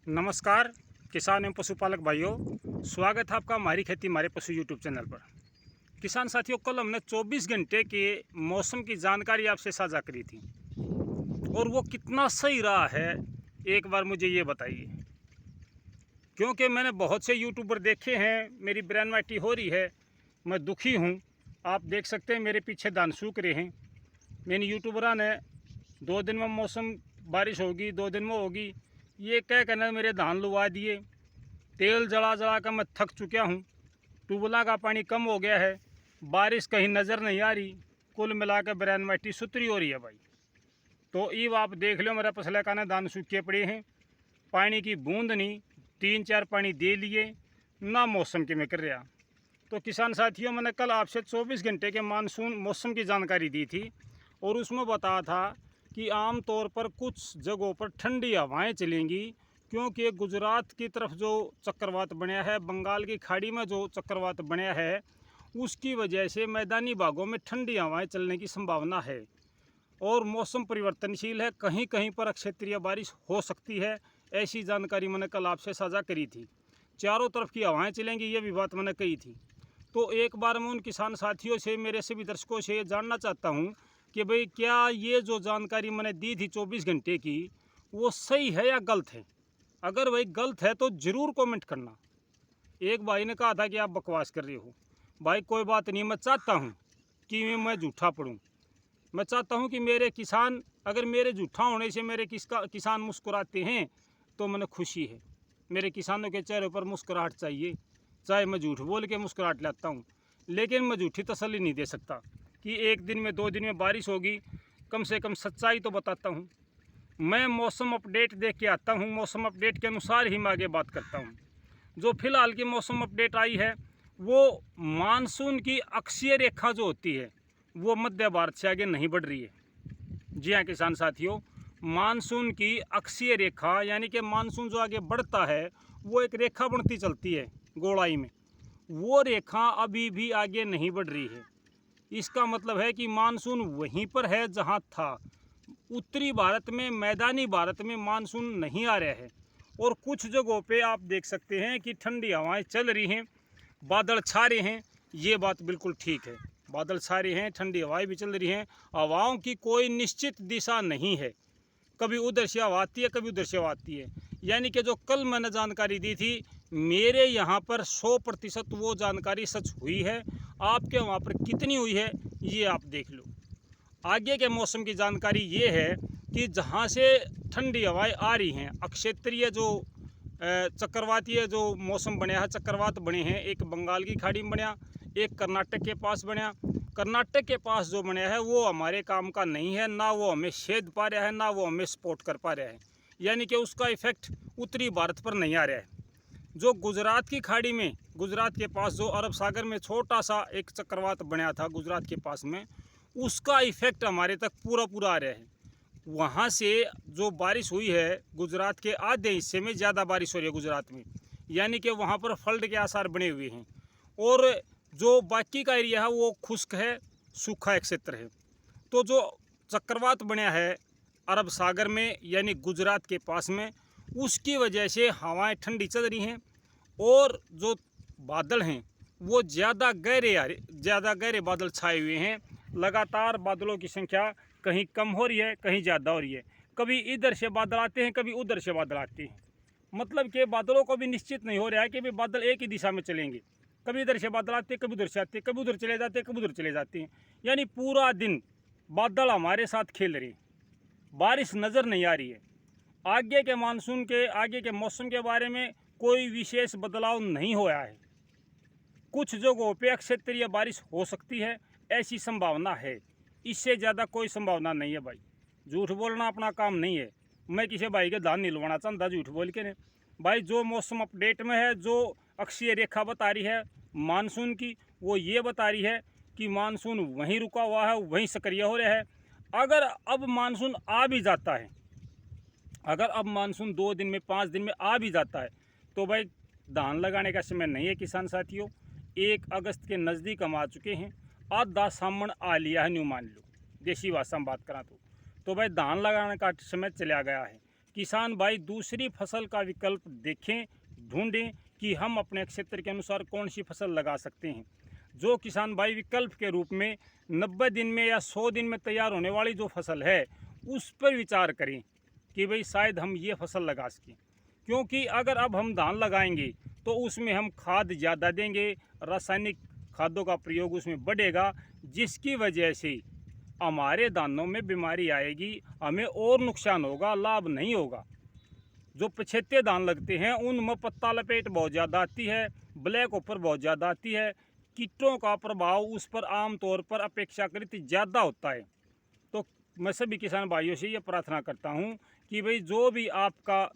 नमस्कार किसान एवं पशुपालक भाइयों, स्वागत है आपका हमारी खेती हमारे पशु यूट्यूब चैनल पर। किसान साथियों, कल हमने 24 घंटे के मौसम की जानकारी आपसे साझा करी थी और वो कितना सही रहा है एक बार मुझे ये बताइए। क्योंकि मैंने बहुत से यूट्यूबर देखे हैं, मेरी ब्रेनवाइटी हो रही है, मैं दुखी हूँ। आप देख सकते हैं मेरे पीछे दान सूख रहे हैं। मैंने यूट्यूबरा ने 2 दिन में मौसम बारिश होगी, 2 दिन में होगी, ये कह कर मेरे धान लुवा दिए। तेल जला जला कर मैं थक चुका हूँ। ट्यूबवेल का पानी कम हो गया है, बारिश कहीं नज़र नहीं आ रही। कुल मिलाकर ब्रेनवाइटी सुतरी हो रही है भाई। तो ईब आप देख लो, मेरा पसले का ना दान सूखे पड़े हैं, पानी की बूंद नहीं। 3-4 पानी दे लिए ना, मौसम के में कर रहा। तो किसान साथियों, मैंने कल आपसे 24 घंटे के मानसून मौसम की जानकारी दी थी और उसमें बताया था कि आम तौर पर कुछ जगहों पर ठंडी हवाएं चलेंगी, क्योंकि गुजरात की तरफ जो चक्रवात बनया है, बंगाल की खाड़ी में जो चक्रवात बनया है, उसकी वजह से मैदानी भागों में ठंडी हवाएं चलने की संभावना है और मौसम परिवर्तनशील है। कहीं कहीं पर क्षेत्रीय बारिश हो सकती है। ऐसी जानकारी मैंने कल आपसे साझा करी थी। चारों तरफ की हवाएं चलेंगी, ये भी बात मैंने कही थी। तो एक बार मैं उन किसान साथियों से, मेरे सभी दर्शकों से ये जानना चाहता हूँ कि भाई, क्या ये जो जानकारी मैंने दी थी 24 घंटे की, वो सही है या गलत है? अगर भाई गलत है तो ज़रूर कमेंट करना। एक भाई ने कहा था कि आप बकवास कर रहे हो। भाई कोई बात नहीं, मैं चाहता हूँ कि मैं झूठा पड़ूँ। मैं चाहता हूँ कि मेरे किसान, अगर मेरे झूठा होने से मेरे किसान मुस्कुराते हैं तो मैंने खुशी है। मेरे किसानों के चेहरे पर मुस्कुराहट चाहिए, चाहे मैं झूठ बोल के मुस्कुराहट लाता हूँ, लेकिन मैं झूठी तसल्ली नहीं दे सकता कि 1 दिन में 2 दिन में बारिश होगी। कम से कम सच्चाई तो बताता हूँ। मैं मौसम अपडेट देख के आता हूँ, मौसम अपडेट के अनुसार ही मैं आगे बात करता हूँ। जो फिलहाल की मौसम अपडेट आई है, वो मानसून की अक्षीय रेखा जो होती है, वो मध्य भारत से आगे नहीं बढ़ रही है। जी हाँ किसान साथियों, मानसून की अक्षीय रेखा यानी कि मानसून जो आगे बढ़ता है, वो एक रेखा बनती चलती है गोलाई में। वो रेखा अभी भी आगे नहीं बढ़ रही है। इसका मतलब है कि मानसून वहीं पर है जहां था। उत्तरी भारत में, मैदानी भारत में मानसून नहीं आ रहा है और कुछ जगहों पे आप देख सकते हैं कि ठंडी हवाएं चल रही हैं, बादल छा रहे हैं। ये बात बिल्कुल ठीक है, बादल छा रहे हैं, ठंडी हवाएं भी चल रही हैं। हवाओं की कोई निश्चित दिशा नहीं है, कभी उधर से हवा आती है, कभी उधर से हवा आती है। यानी कि जो कल मैंने जानकारी दी थी, मेरे यहाँ पर 100% वो जानकारी सच हुई है। आपके वहाँ पर कितनी हुई है ये आप देख लो। आगे के मौसम की जानकारी ये है कि जहाँ से ठंडी हवाएं आ रही हैं, अक्षेत्रीय जो चक्रवातीय जो मौसम बने हैं, चक्रवात बने हैं, एक बंगाल की खाड़ी में बनया, एक कर्नाटक के पास बनया। कर्नाटक के पास जो बना है वो हमारे काम का नहीं है, ना वो हमें छेद पा रहा है, ना वो हमें सपोर्ट कर पा रहा है। यानी कि उसका इफेक्ट उत्तरी भारत पर नहीं आ रहा है। जो गुजरात की खाड़ी में, गुजरात के पास जो अरब सागर में छोटा सा एक चक्रवात बना था गुजरात के पास में, उसका इफेक्ट हमारे तक पूरा आ रहा है। वहाँ से जो बारिश हुई है, गुजरात के आधे हिस्से में ज़्यादा बारिश हो रही है गुजरात में, यानी कि वहाँ पर फ्लड के आसार बने हुए हैं। और जो बाकी का एरिया है वो खुश्क है, सूखा एक क्षेत्र है। तो जो चक्रवात बना है अरब सागर में यानी गुजरात के पास में, उसकी वजह से हवाएं ठंडी चल रही हैं और जो बादल हैं वो ज़्यादा गहरे बादल छाए हुए हैं। लगातार बादलों की संख्या कहीं कम हो रही है, कहीं ज़्यादा हो रही है। कभी इधर से बादल आते हैं, कभी उधर से बादल आते हैं। मतलब कि बादलों को भी निश्चित नहीं हो रहा है कि भाई बादल एक ही दिशा में चलेंगे। कभी इधर से बादल आते हैं, कभी उधर से आते हैं, कभी उधर चले जाते हैं, कभी उधर चले जाते हैं। यानी पूरा दिन बादल हमारे साथ खेल रहे हैं, बारिश नज़र नहीं आ रही है। आगे के मानसून के, आगे के मौसम के बारे में कोई विशेष बदलाव नहीं हुआ है। कुछ जगहों पे क्षेत्रीय बारिश हो सकती है, ऐसी संभावना है। इससे ज़्यादा कोई संभावना नहीं है भाई। झूठ बोलना अपना काम नहीं है। मैं किसी भाई के धान नहीं लुभाना चाहता झूठ बोल के ने। भाई जो मौसम अपडेट में है, जो अक्षीय रेखा बता रही है मानसून की, वो ये बता रही है कि मानसून वहीं रुका हुआ है, वहीं सक्रिय हो रहा है। अगर अब मानसून आ भी जाता है, अगर अब मानसून 2 दिन में, 5 दिन में आ भी जाता है, तो भाई धान लगाने का समय नहीं है किसान साथियों। 1 अगस्त के नज़दीक हम आ चुके हैं, आधा सामन आ लिया है न्यू मान लो, देसी भाषा में बात करा तो भाई धान लगाने का समय चला गया है। किसान भाई दूसरी फसल का विकल्प देखें, ढूंढें कि हम अपने क्षेत्र के अनुसार कौन सी फसल लगा सकते हैं। जो किसान भाई विकल्प के रूप में 90 दिन में या 100 दिन में तैयार होने वाली जो फसल है उस पर विचार करें कि भाई शायद हम ये फसल लगा सकें। क्योंकि अगर अब हम धान लगाएंगे तो उसमें हम खाद ज़्यादा देंगे, रासायनिक खादों का प्रयोग उसमें बढ़ेगा, जिसकी वजह से हमारे दानों में बीमारी आएगी, हमें और नुकसान होगा, लाभ नहीं होगा। जो पछेते धान लगते हैं उनमें पत्ता लपेट बहुत ज़्यादा आती है, ब्लैक ऊपर बहुत ज़्यादा आती है, कीटों का प्रभाव उस पर आमतौर पर अपेक्षाकृत ज़्यादा होता है। तो मैं सभी किसान भाइयों से ये प्रार्थना करता हूँ कि भाई जो भी आपका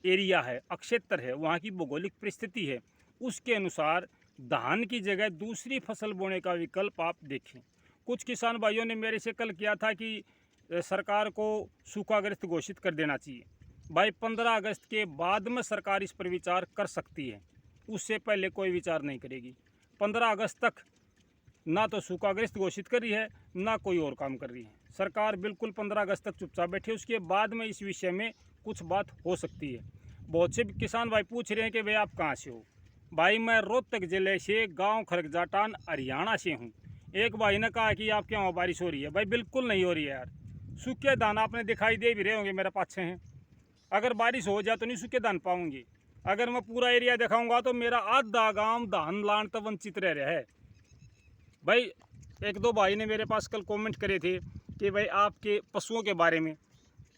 एरिया है, क्षेत्र है, वहाँ की भौगोलिक परिस्थिति है, उसके अनुसार धान की जगह दूसरी फसल बोने का विकल्प आप देखें। कुछ किसान भाइयों ने मेरे से कल किया था कि सरकार को सूखाग्रस्त घोषित कर देना चाहिए। भाई 15 अगस्त के बाद में सरकार इस पर विचार कर सकती है, उससे पहले कोई विचार नहीं करेगी। 15 अगस्त तक ना तो सूखाग्रस्त घोषित कर रही है, ना कोई और काम कर रही है सरकार। बिल्कुल 15 अगस्त तक चुपचाप बैठे, उसके बाद में इस विषय में कुछ बात हो सकती है। बहुत से किसान भाई पूछ रहे हैं कि भाई आप कहाँ से हो। भाई मैं रोहतक ज़िले से गांव खरगजाटान हरियाणा से हूँ। एक भाई ने कहा कि आपके वहाँ बारिश हो रही है। भाई बिल्कुल नहीं हो रही है यार, सूखे धान आपने दिखाई दे भी रहे होंगे मेरे पाछे हैं। अगर बारिश हो जाए तो नहीं सूखे धान पाऊंगी। अगर मैं पूरा एरिया दिखाऊंगा तो मेरा आधा गांव धान लान तक वंचित रह रहा है। भाई एक दो भाई ने मेरे पास कल कमेंट करे थे कि भाई आपके पशुओं के बारे में,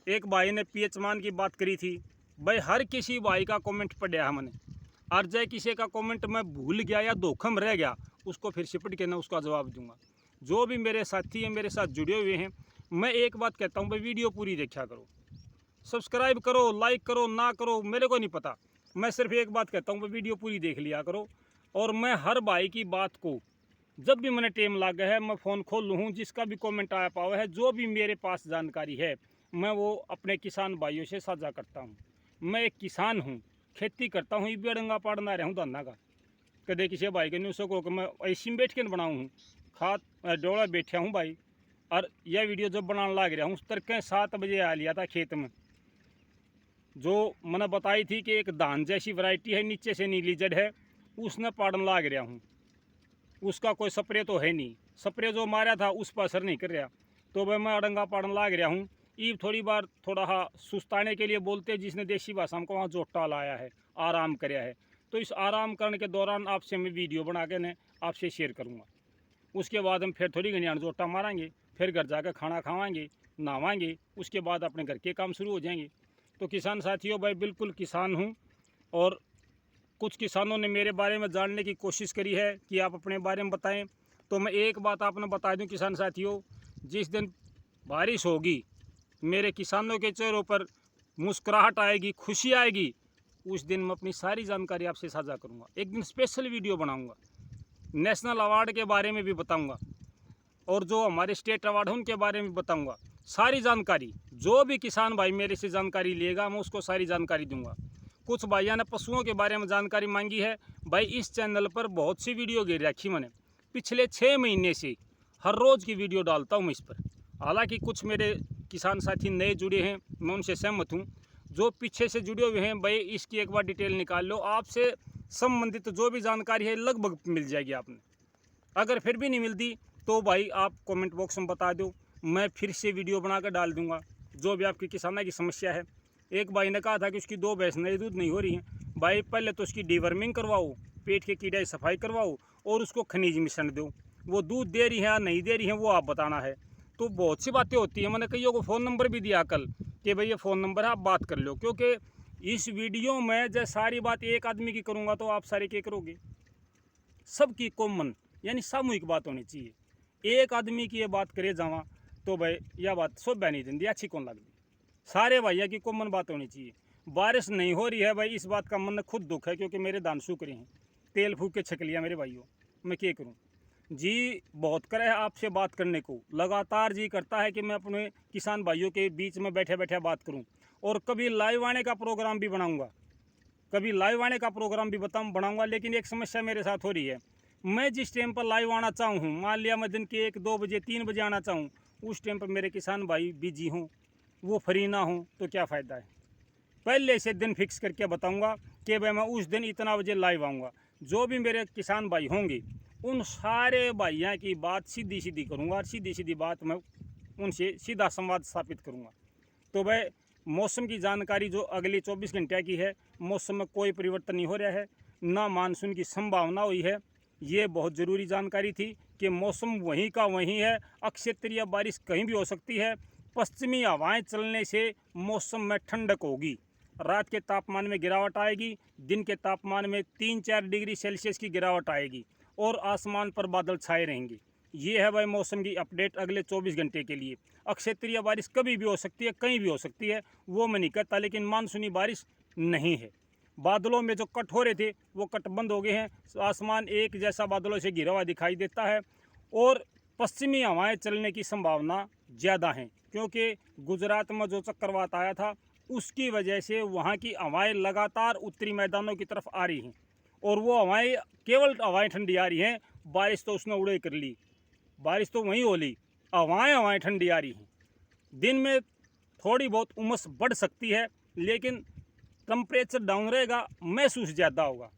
एक भाई ने पीएच मान की बात करी थी। भाई हर किसी भाई का कमेंट पढ़ा हमने, और जय किसी का कमेंट मैं भूल गया या धोखा में रह गया उसको फिर सिपट के ना उसका जवाब दूंगा। जो भी मेरे साथी हैं, मेरे साथ जुड़े हुए हैं, मैं एक बात कहता हूँ भाई वीडियो पूरी देखा करो, सब्सक्राइब करो, लाइक करो ना करो मेरे को नहीं पता, मैं सिर्फ एक बात कहता हूँ भाई वीडियो पूरी देख लिया करो। और मैं हर भाई की बात को जब भी मैंने टाइम लागा है मैं फ़ोन खोल लूँ, जिसका भी कमेंट आया पावा है, जो भी मेरे पास जानकारी है मैं वो अपने किसान भाइयों से साझा करता हूँ। मैं एक किसान हूँ, खेती करता हूँ, ये अड़ंगा पाड़ना रहा हूँ धन्ना का। कदे किसी भाई के न्यूज़ को मैं ऐसी में बैठ के बनाऊँ हूँ, खाद डोला बैठा हूँ भाई। और यह वीडियो जब बनाने लग रहा हूँ उस तड़के 7 बजे आ लिया था खेत में। जो मैंने बताई थी कि एक धान जैसी वैरायटी है, नीचे से नीली जड़ है, उसने पाड़न लाग रहा हूँ। उसका कोई स्प्रे तो है नहीं, स्प्रे जो मारा था उस पर असर नहीं कर रहा, तो भाई मैं अड़ंगा पाड़न लाग रहा हूँ। ईब थोड़ी बार थोड़ा हाँ सुस्ताने के लिए बोलते, जिसने देसी भाषा में वहाँ जोटा लाया है, आराम कराया है। तो इस आराम करने के दौरान आपसे मैं वीडियो बना के ने आपसे शेयर करूँगा। उसके बाद हम फिर थोड़ी घनी जोटा मारेंगे, फिर घर जाकर खाना खावाएंगे, नहावाएंगे, उसके बाद अपने घर के काम शुरू हो जाएंगे। तो किसान साथियों भाई बिल्कुल किसान हूँ। और कुछ किसानों ने मेरे बारे में जानने की कोशिश करी है कि आप अपने बारे में बताएं, तो मैं एक बात आपने बता दूं किसान साथियों, जिस दिन बारिश होगी मेरे किसानों के चेहरों पर मुस्कुराहट आएगी, खुशी आएगी, उस दिन मैं अपनी सारी जानकारी आपसे साझा करूंगा। एक दिन स्पेशल वीडियो बनाऊंगा, नेशनल अवार्ड के बारे में भी बताऊंगा, और जो हमारे स्टेट अवार्ड हैं उनके बारे में बताऊंगा। सारी जानकारी जो भी किसान भाई मेरे से जानकारी लेगा मैं उसको सारी जानकारी दूंगा। कुछ भाइयों ने पशुओं के बारे में जानकारी मांगी है। भाई इस चैनल पर बहुत सी वीडियो गिर रखी मैंने, पिछले 6 महीने से हर रोज़ की वीडियो डालता हूँ मैं इस पर। हालांकि कुछ मेरे किसान साथी नए जुड़े हैं, मैं उनसे सहमत हूँ। जो पीछे से जुड़े हुए हैं भाई इसकी एक बार डिटेल निकाल लो, आपसे संबंधित जो भी जानकारी है लगभग मिल जाएगी आपने। अगर फिर भी नहीं मिलती तो भाई आप कमेंट बॉक्स में बता दो, मैं फिर से वीडियो बना कर डाल दूँगा जो भी आपकी किसाना की समस्या है। एक भाई ने कहा था कि उसकी 2 भैंस नए दूध नहीं हो रही हैं। भाई पहले तो उसकी डिवर्मिंग करवाओ, पेट के कीड़े सफाई करवाओ और उसको खनिज मिश्रण दो। वो दूध दे रही है या नहीं दे रही है वो आप बताना है। तो बहुत सी बातें होती हैं। मैंने कईयों को फ़ोन नंबर भी दिया कल कि भाई ये फ़ोन नंबर है, आप बात कर लो। क्योंकि इस वीडियो में जब सारी बात एक आदमी की करूँगा तो आप सारे क्या करोगे, सबकी कॉमन यानी सामूहिक बात होनी चाहिए। एक आदमी की ये बात करे जावा तो भाई यह बात सब बहनी दिन अच्छी कौन लगती, सारे भैया की कॉमन बात होनी चाहिए। बारिश नहीं हो रही है भाई, इस बात का मन खुद दुख है, क्योंकि मेरे धान सूख रहे हैं, तेल फूक के छक लिया मेरे भाइयों। मैं क्या करूं, जी बहुत करे है आपसे बात करने को, लगातार जी करता है कि मैं अपने किसान भाइयों के बीच में बैठे बैठे बात करूं। और कभी लाइव आने का प्रोग्राम भी बनाऊंगा, कभी लाइव आने का प्रोग्राम भी बनाऊंगा। लेकिन एक समस्या मेरे साथ हो रही है, मैं जिस टाइम पर लाइव आना चाहूँ, मान लिया मैं दिन के 1, 2 बजे 3 बजे आना चाहूँ, उस टाइम पर मेरे किसान भाई बिजी हों, वो फ्री ना हो तो क्या फ़ायदा है। पहले से दिन फिक्स करके बताऊंगा कि भाई मैं उस दिन इतना बजे लाइव आऊँगा। जो भी मेरे किसान भाई होंगे उन सारे भाइयों की बात सीधी सीधी करूँगा और सीधी सीधी बात मैं उनसे सीधा संवाद स्थापित करूँगा। तो भाई मौसम की जानकारी जो अगले 24 घंटे की है, मौसम में कोई परिवर्तन नहीं हो रहा है, ना मानसून की संभावना हुई है। ये बहुत ज़रूरी जानकारी थी कि मौसम वहीं का वहीं है, अक्षेत्रीय बारिश कहीं भी हो सकती है। पश्चिमी हवाएं चलने से मौसम में ठंडक होगी, रात के तापमान में गिरावट आएगी, दिन के तापमान में 3-4 डिग्री सेल्सियस की गिरावट आएगी और आसमान पर बादल छाए रहेंगे। ये है भाई मौसम की अपडेट अगले 24 घंटे के लिए। अक्षेत्रीय बारिश कभी भी हो सकती है, कहीं भी हो सकती है, वो मैं नहीं कहता, लेकिन मानसूनी बारिश नहीं है। बादलों में जो कट हो रहे थे वो कट बंद हो गए हैं, आसमान एक जैसा बादलों से घिरा हुआ दिखाई देता है और पश्चिमी हवाएं चलने की संभावना ज़्यादा है, क्योंकि गुजरात में जो चक्रवात आया था उसकी वजह से वहाँ की हवाएं लगातार उत्तरी मैदानों की तरफ आ रही हैं और वो हवाएं केवल हवाएं ठंडी आ रही हैं। बारिश तो उसने उड़े कर ली, बारिश तो वहीं हो ली, हवाएं ठंडी आ रही हैं। दिन में थोड़ी बहुत उमस बढ़ सकती है, लेकिन टेम्परेचर डाउन रहेगा, महसूस ज़्यादा होगा।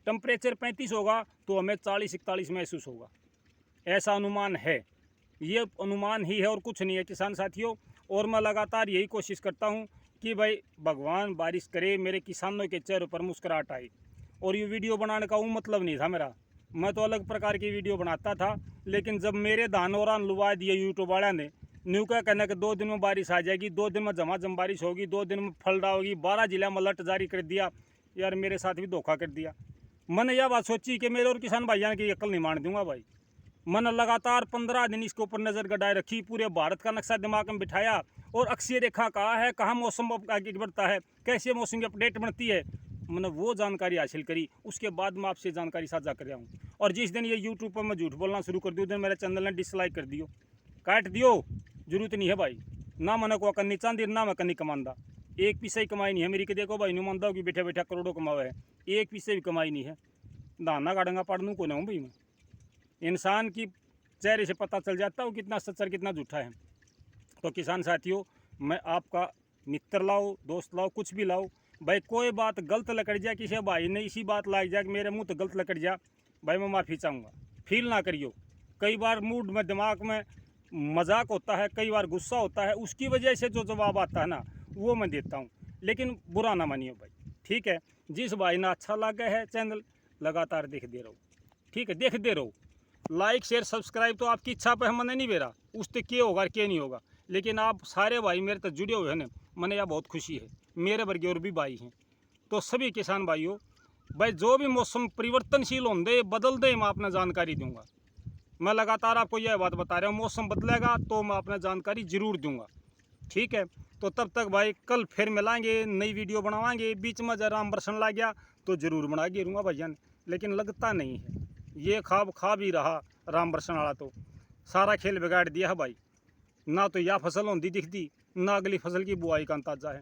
टेम्परेचर 35 होगा तो हमें 40-41 महसूस होगा, ऐसा अनुमान है। ये अनुमान ही है और कुछ नहीं है किसान साथियों। और मैं लगातार यही कोशिश करता हूँ कि भाई भगवान बारिश करे, मेरे किसानों के चेहरे पर मुस्कुराहट आए। और ये वीडियो बनाने का वो मतलब नहीं था मेरा, मैं तो अलग प्रकार की वीडियो बनाता था, लेकिन जब मेरे धान और लुवा दिए यूट्यूब वाला ने, न्यू का कहना कि 2 दिन में बारिश आ जाएगी, 2 दिन में झमाझम बारिश होगी, 2 दिन में फलड़ा होगी, 12 जिला में अलर्ट जारी कर दिया। यार मेरे साथ भी धोखा कर दिया। मैंने यह बात सोची कि मेरे और किसान भाइयों की अकल नहीं मान दूंगा भाई। मैंने लगातार 15 दिन इसके ऊपर नज़र गड़ाए रखी, पूरे भारत का नक्शा दिमाग में बिठाया और अक्षीय रेखा कहाँ है, कहाँ मौसम आगे बढ़ता है, कैसे मौसम की अपडेट बनती है, मैंने वो जानकारी हासिल करी। उसके बाद मैं आपसे जानकारी साझा कर रहा हूँ। और जिस दिन ये यूट्यूब पर मैं झूठ बोलना शुरू कर दूँ, दिन मेरे चैनल ने डिसलाइक कर दियो, काट दियो, जरूरत नहीं है भाई। ना मैंने को करनी चांदी, ना मैं करनी कमांदा, एक पैसा ही कमाई नहीं है मेरी। के देखो भाई नहीं मानता कि बैठे बैठा करोड़ों कमावा है, एक पैसे भी कमाई नहीं है। दाना गाड़ूंगा पढ़नू को ना हूँ भाई मैं। इंसान की चेहरे से पता चल जाता है वो कितना सच्चा कितना झूठा है। तो किसान साथियों, मैं आपका मित्र लाओ, दोस्त लाओ, कुछ भी लाओ भाई, कोई बात गलत लकड़ जाए, किसी भाई ने इसी बात लाग जाए कि मेरे मुंह तो गलत लकड़ जा, भाई मैं माफ़ी चाहूँगा, फील ना करियो। कई बार मूड में दिमाग में मजाक होता है, कई बार गुस्सा होता है, उसकी वजह से जो जवाब आता है ना वो मैं देता हूँ, लेकिन बुरा ना मानियो भाई, ठीक है। जिस भाई ना अच्छा लगा है चैनल लगातार देखते रहो, ठीक है, देखते रहो। लाइक शेयर सब्सक्राइब तो आपकी इच्छा पर मैंने नहीं बेरा, उससे क्या होगा क्या नहीं होगा, लेकिन आप सारे भाई मेरे तक जुड़े हुए हैं ना, मैंने यह बहुत खुशी है। मेरे वर्ग और भी भाई हैं, तो सभी किसान भाइयों भाई जो भी मौसम परिवर्तनशील होंगे बदल दे, मैं आपने जानकारी दूंगा। मैं लगातार आपको यह बात बता रहा हूँ, मौसम बदलेगा तो मैं अपना जानकारी ज़रूर दूंगा, ठीक है। तो तब तक भाई कल फिर मिलाएंगे, नई वीडियो बनावाएंगे। बीच में जरा राम बरसन लग गया तो ज़रूर बना के रहूँगा भैया ने, लेकिन लगता नहीं है। ये ख्वाब खा भी रहा राम बरसन वाला, तो सारा खेल बिगाड़ दिया है भाई। ना तो यह फसल होती दिखती, ना अगली फसल की बुआई का अंदाजा है।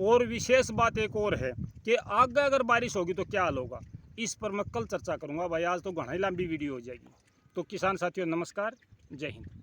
और विशेष बात एक और है कि आगे अगर बारिश होगी तो क्या हाल होगा, इस पर मैं कल चर्चा करूँगा भाई। आज तो घनी लंबी वीडियो हो जाएगी। तो किसान साथियों नमस्कार, जय हिंद।